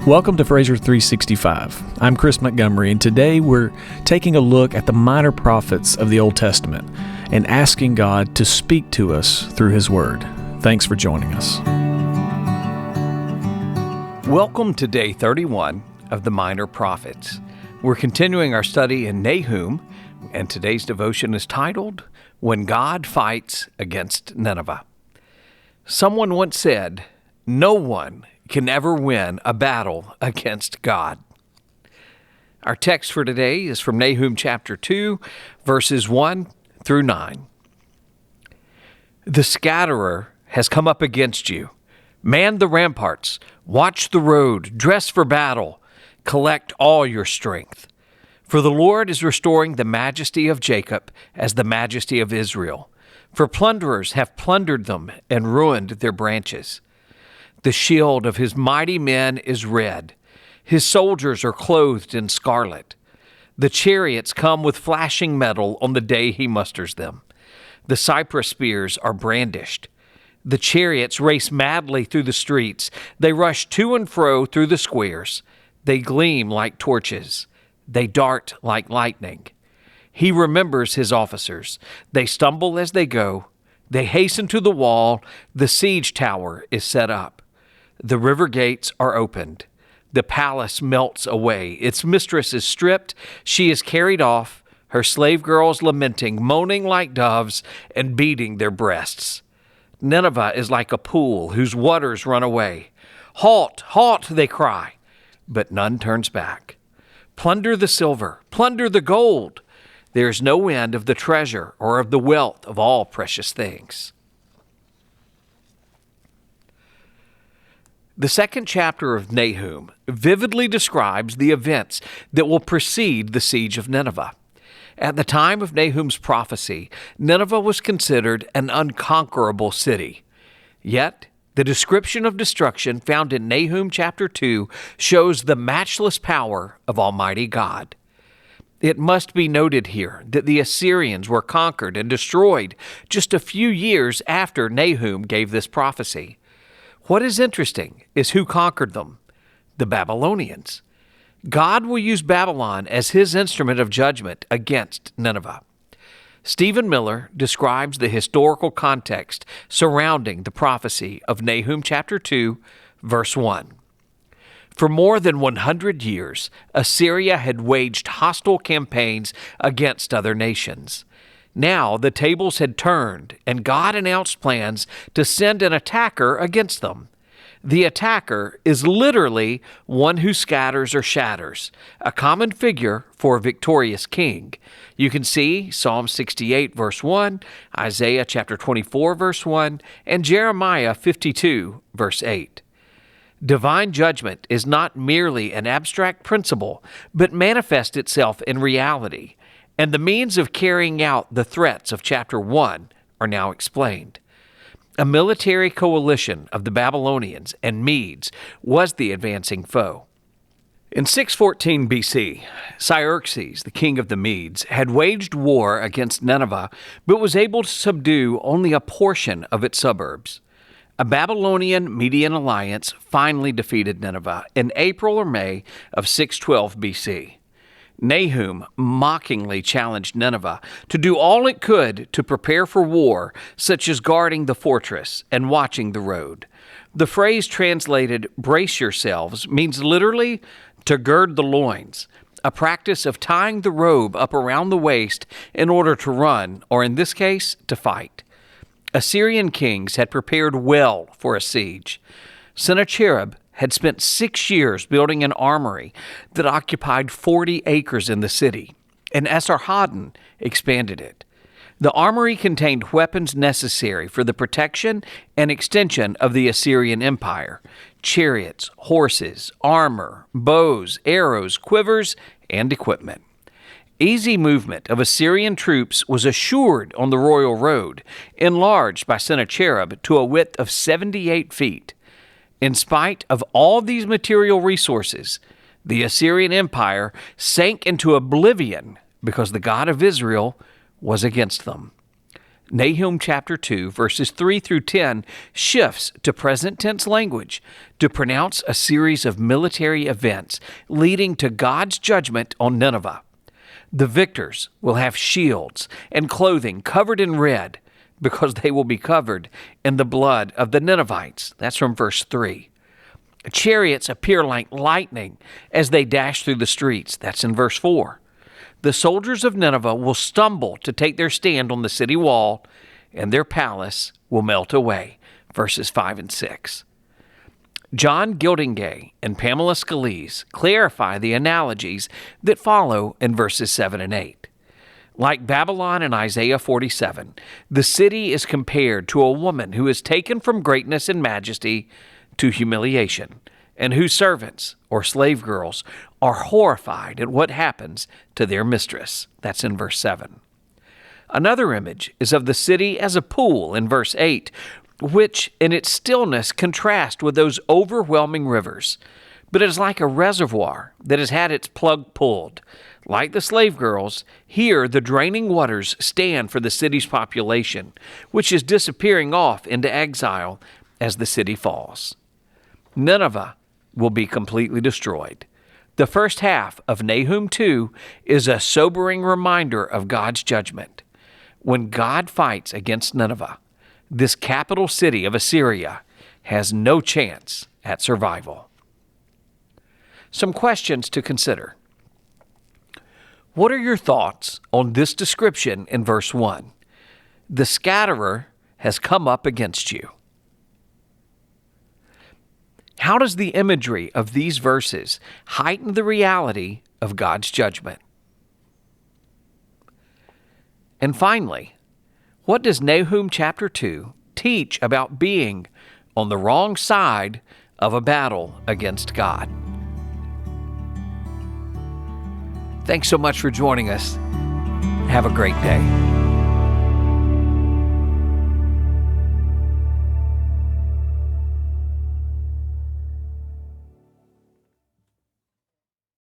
Welcome to Fraser 365. I'm Chris Montgomery, and today we're taking a look at the minor prophets of the Old Testament and asking God to speak to us through His Word. Thanks for joining us. Welcome to day 31 of the Minor Prophets. We're continuing our study in Nahum, and today's devotion is titled, When God Fights Against Nineveh. Someone once said, "No one can ever win a battle against God." Our text for today is from Nahum chapter 2, verses 1 through 9. The scatterer has come up against you. Man the ramparts, watch the road, dress for battle, collect all your strength. For the Lord is restoring the majesty of Jacob as the majesty of Israel. For plunderers have plundered them and ruined their branches. The shield of his mighty men is red. His soldiers are clothed in scarlet. The chariots come with flashing metal on the day he musters them. The cypress spears are brandished. The chariots race madly through the streets. They rush to and fro through the squares. They gleam like torches. They dart like lightning. He remembers his officers. They stumble as they go. They hasten to the wall. The siege tower is set up. The river gates are opened. The palace melts away. Its mistress is stripped. She is carried off, her slave girls lamenting, moaning like doves, and beating their breasts. Nineveh is like a pool whose waters run away. Halt, halt, they cry, but none turns back. Plunder the silver, plunder the gold. There is no end of the treasure or of the wealth of all precious things. The second chapter of Nahum vividly describes the events that will precede the siege of Nineveh. At the time of Nahum's prophecy, Nineveh was considered an unconquerable city. Yet, the description of destruction found in Nahum chapter 2 shows the matchless power of Almighty God. It must be noted here that the Assyrians were conquered and destroyed just a few years after Nahum gave this prophecy. What is interesting is who conquered them: the Babylonians. God will use Babylon as his instrument of judgment against Nineveh. Stephen Miller describes the historical context surrounding the prophecy of Nahum chapter 2, verse 1. For more than 100 years, Assyria had waged hostile campaigns against other nations. Now the tables had turned, and God announced plans to send an attacker against them. The attacker is literally one who scatters or shatters, a common figure for a victorious king. You can see Psalm 68, verse 1, Isaiah chapter 24, verse 1, and Jeremiah 52, verse 8. Divine judgment is not merely an abstract principle, but manifests itself in reality, and the means of carrying out the threats of chapter 1 are now explained. A military coalition of the Babylonians and Medes was the advancing foe. In 614 BC, Xerxes, the king of the Medes, had waged war against Nineveh, but was able to subdue only a portion of its suburbs. A Babylonian-Median alliance finally defeated Nineveh in April or May of 612 BC. Nahum mockingly challenged Nineveh to do all it could to prepare for war, such as guarding the fortress and watching the road. The phrase translated, "brace yourselves," means literally to gird the loins, a practice of tying the robe up around the waist in order to run, or in this case, to fight. Assyrian kings had prepared well for a siege. Sennacherib had spent 6 years building an armory that occupied 40 acres in the city, and Esarhaddon expanded it. The armory contained weapons necessary for the protection and extension of the Assyrian Empire: chariots, horses, armor, bows, arrows, quivers, and equipment. Easy movement of Assyrian troops was assured on the royal road, enlarged by Sennacherib to a width of 78 feet. In spite of all these material resources, the Assyrian Empire sank into oblivion because the God of Israel was against them. Nahum chapter 2, verses 3 through 10 shifts to present tense language to pronounce a series of military events leading to God's judgment on Nineveh. The victors will have shields and clothing covered in red because they will be covered in the blood of the Ninevites. That's from verse 3. Chariots appear like lightning as they dash through the streets. That's in verse 4. The soldiers of Nineveh will stumble to take their stand on the city wall, and their palace will melt away. Verses 5 and 6. John Gildingay and Pamela Scalise clarify the analogies that follow in verses 7 and 8. Like Babylon in Isaiah 47, the city is compared to a woman who is taken from greatness and majesty to humiliation, and whose servants, or slave girls, are horrified at what happens to their mistress. That's in verse 7. Another image is of the city as a pool in verse 8, which in its stillness contrasts with those overwhelming rivers. But it is like a reservoir that has had its plug pulled. Like the slave girls, here the draining waters stand for the city's population, which is disappearing off into exile as the city falls. Nineveh will be completely destroyed. The first half of Nahum 2 is a sobering reminder of God's judgment. When God fights against Nineveh, this capital city of Assyria has no chance at survival. Some questions to consider. What are your thoughts on this description in verse 1? The scatterer has come up against you. How does the imagery of these verses heighten the reality of God's judgment? And finally, what does Nahum chapter 2 teach about being on the wrong side of a battle against God? Thanks so much for joining us. Have a great day.